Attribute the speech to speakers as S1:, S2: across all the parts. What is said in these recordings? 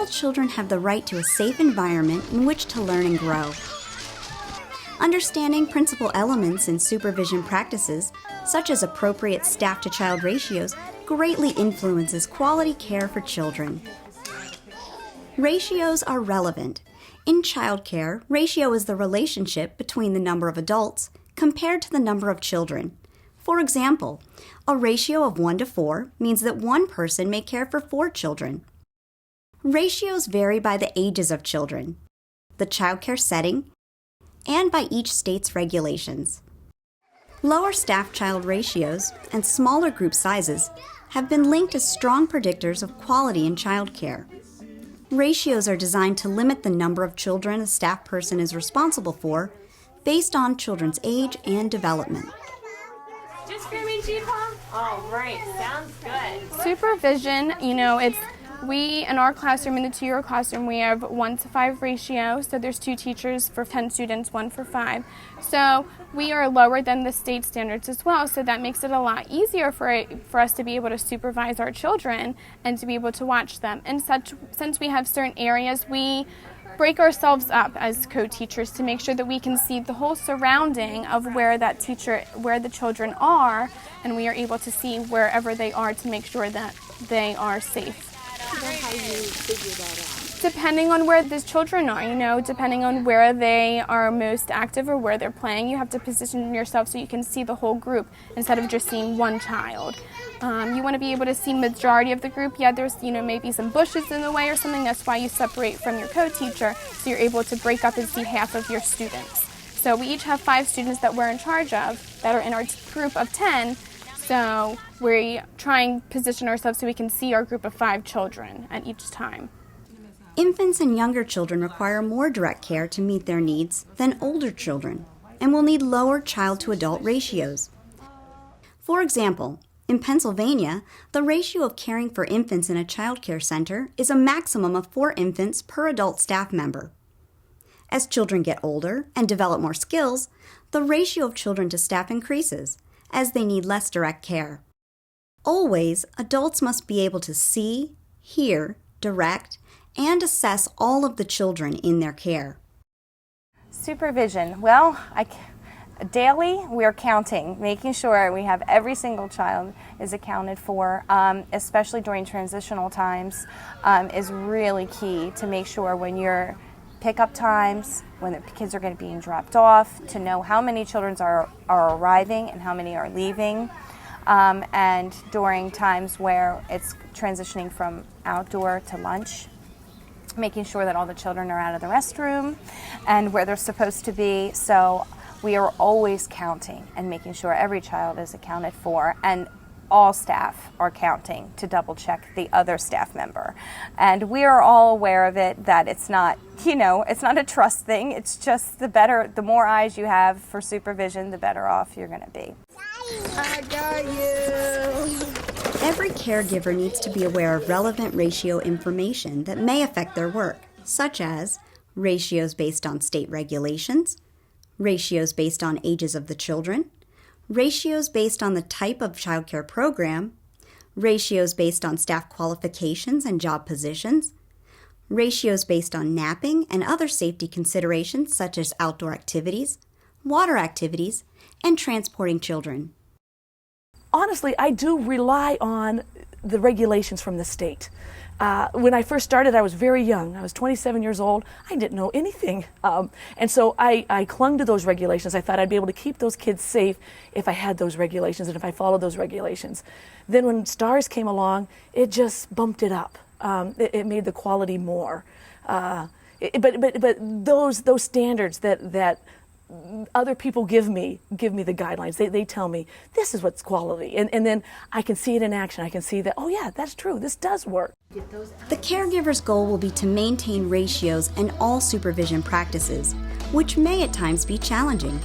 S1: all children have the right to a safe environment in which to learn and grow. Understanding principal elements in supervision practices, such as appropriate staff-to-child ratios, greatly influences quality care for children. Ratios are relevant. In childcare, ratio is the relationship between the number of adults compared to the number of children. For example, a ratio of 1 to 4 means that one person may care for 4 children. Ratios vary by the ages of children, the childcare setting, and by each state's regulations. Lower staff-child ratios and smaller group sizes have been linked as strong predictors of quality in childcare. Ratios are designed to limit the number of children a staff person is responsible for based on children's age and development.
S2: Just screaming G-Pom? All right, sounds good.
S3: Supervision, we in our classroom, in the 2-year classroom, we have 1 to 5 ratio, so there's 2 teachers for 10 students, 1 for 5. So we are lower than the state standards as well, so that makes it a lot easier for us to be able to supervise our children and to be able to watch them. And since we have certain areas, we break ourselves up as co-teachers to make sure that we can see the whole surrounding of where the children are, and we are able to see wherever they are to make sure that they are safe.
S4: How do you figure that out?
S3: Depending on where the children are, depending on where they are most active or where they're playing, you have to position yourself so you can see the whole group instead of just seeing one child. You want to be able to see majority of the group. Yeah, there's maybe some bushes in the way or something. That's why you separate from your co-teacher, so you're able to break up and see half of your students. So we each have 5 students that we're in charge of that are in our group of 10. So we try and position ourselves so we can see our group of 5 children at each time.
S1: Infants and younger children require more direct care to meet their needs than older children and will need lower child-to-adult ratios. For example, in Pennsylvania, the ratio of caring for infants in a child care center is a maximum of 4 infants per adult staff member. As children get older and develop more skills, the ratio of children to staff increases, as they need less direct care. Always, adults must be able to see, hear, direct, and assess all of the children in their care.
S4: Supervision. Well, daily we're counting, making sure we have every single child is accounted for, especially during transitional times, is really key to make sure when your pickup times, when the kids are going to be dropped off, to know how many children are arriving and how many are leaving, and during times where it's transitioning from outdoor to lunch, making sure that all the children are out of the restroom and where they're supposed to be. So we are always counting and making sure every child is accounted for, and all staff are counting to double check the other staff member. And we are all aware of it, that it's not, it's not a trust thing. It's just the more eyes you have for supervision, the better off you're going to be.
S5: I got you.
S1: Every caregiver needs to be aware of relevant ratio information that may affect their work, such as ratios based on state regulations, ratios based on ages of the children, ratios based on the type of childcare program, ratios based on staff qualifications and job positions, ratios based on napping and other safety considerations such as outdoor activities, water activities, and transporting children.
S6: Honestly, I do rely on the regulations from the state. When I first started, I was very young. I was 27 years old. I didn't know anything. And so I clung to those regulations. I thought I'd be able to keep those kids safe if I had those regulations and if I followed those regulations. Then when STARS came along, it just bumped it up. It made the quality more. But those standards that other people give me the guidelines. They tell me this is what's quality, and then I can see it in action. I can see that, oh yeah, that's true, this does work.
S1: The caregiver's goal will be to maintain ratios in all supervision practices, which may at times be challenging.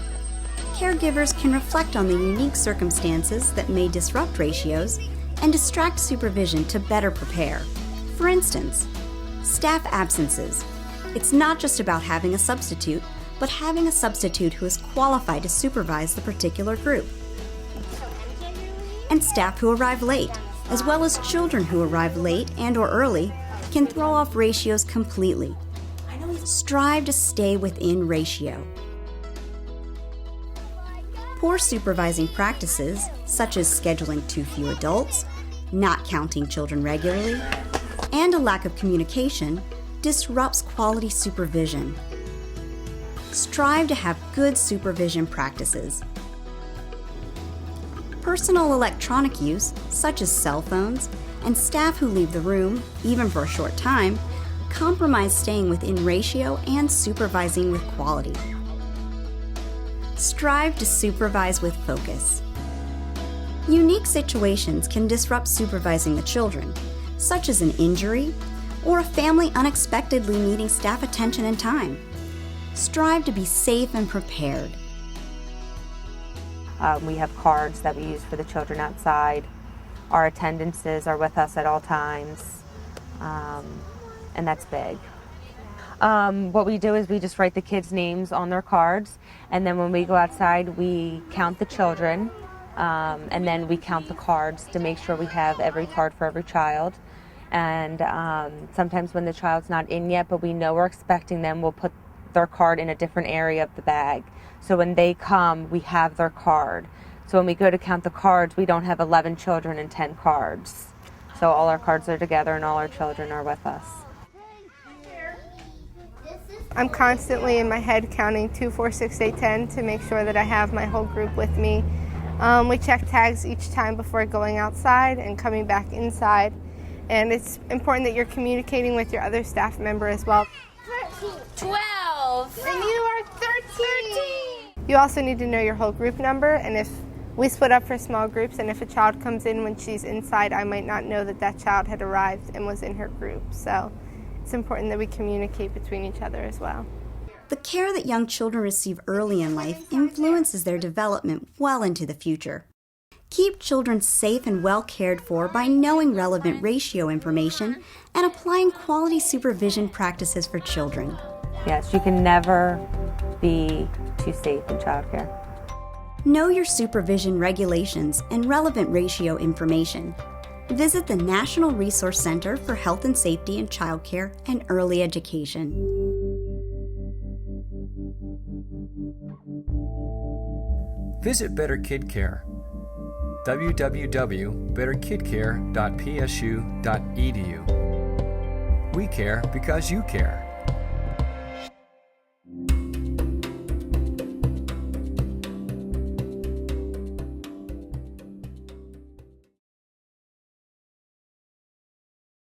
S1: Caregivers can reflect on the unique circumstances that may disrupt ratios and distract supervision to better prepare. For instance, staff absences. It's not just about having a substitute, but having a substitute who is qualified to supervise the particular group. And staff who arrive late, as well as children who arrive late and or early, can throw off ratios completely. Strive to stay within ratio. Poor supervising practices, such as scheduling too few adults, not counting children regularly, and a lack of communication, disrupts quality supervision. Strive to have good supervision practices. Personal electronic use, such as cell phones, and staff who leave the room, even for a short time, compromise staying within ratio and supervising with quality. Strive to supervise with focus. Unique situations can disrupt supervising the children, such as an injury or a family unexpectedly needing staff attention and time. Strive to be safe and prepared.
S7: We have cards that we use for the children outside. Our attendances are with us at all times, and that's big. What we do is we just write the kids' names on their cards, and then when we go outside, we count the children, and then we count the cards to make sure we have every card for every child. And sometimes when the child's not in yet, but we know we're expecting them, we'll put their card in a different area of the bag. So when they come, we have their card. So when we go to count the cards, we don't have 11 children and 10 cards. So all our cards are together and all our children are with us.
S8: I'm constantly in my head counting 2, 4, 6, 8, 10 to make sure that I have my whole group with me. We check tags each time before going outside and coming back inside. And it's important that you're communicating with your other staff member as well.
S2: 13, 12,
S8: and you are 13. You also need to know your whole group number, and if we split up for small groups, and if a child comes in when she's inside, I might not know that that child had arrived and was in her group. So it's important that we communicate between each other as well.
S1: The care that young children receive early in life influences their development well into the future. Keep children safe and well cared for by knowing relevant ratio information and applying quality supervision practices for children.
S7: Yes, you can never be too safe in childcare.
S1: Know your supervision regulations and relevant ratio information. Visit the National Resource Center for Health and Safety in Childcare and Early Education.
S9: Visit Better Kid Care. www.betterkidcare.psu.edu. We care because you care.